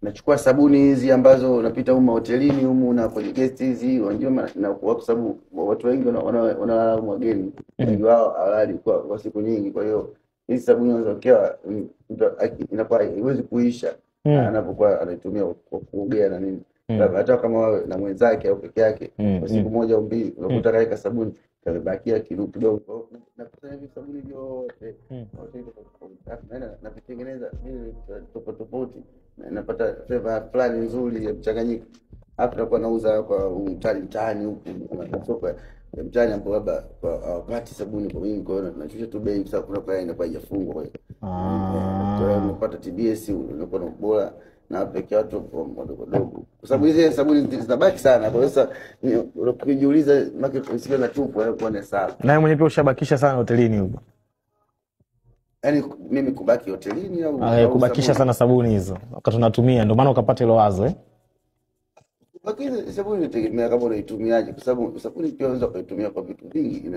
Nachukua sabuni hizi ambazo unapita huko hotelini humu na kwenye guest hizi, unajua na kwa sababu watu wengi wanalala wageni, wengi wao hawalali kwa siku nyingi. Kwa hiyo hizi sabuni unazokewa inakuwa haiwezi kuisha anapokuwa anaitumia kwa kuogea na nini. Hata kama wawe na mwenzake au peke yake kwa siku moja au mbili, unakuta kaika sabuni kamebakia kidogo kidogo, na kwa hivi sabuni vyote na kutengeneza vile tofauti tofauti, napata flavor fulani nzuri ya mchanganyiko. Hapo nakuwa nauza kwa mtaani huku na soko ya mtaani, ambapo labda wakati sabuni kwa wingi, kwa hiyo tunashusha tu bei, kwa sababu kuna pale inakuwa haijafungwa. Kwa hiyo unapata TBS, unakuwa na ubora na pekee watu wadogo, kwa sababu hizi sabuni zinabaki sana. Kwa hiyo sasa unapojiuliza market isiwe na tupu, kwa ni sawa. Na mwenyewe pia ushabakisha sana hotelini huko? Yaani mimi kubaki hotelini au kubakisha sana sabuni hizo wakati tunatumia, ndio maana ukapata ile wazo Lakini sabuni inategemea kama unaitumiaje, kwa sababu sabuni pia unaweza kuitumia kwa vitu vingi.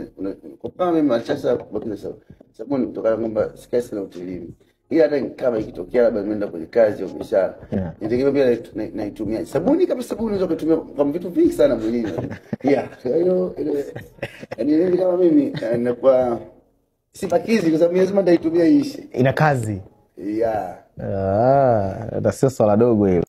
Kwa kama mimi nachasa kubakisha sabuni kutokana kwamba sikasi na hotelini, ila hata kama ikitokea labda nimeenda kwenye kazi au biashara, inategemea pia naitumia sabuni. Kama sabuni unaweza kuitumia kwa vitu vingi sana mwilini. Kwa hiyo yaani kama mimi nakuwa sibakizi, kwa sababu lazima nitaitumia ishi, ina kazi. ndio sio swala dogo hilo.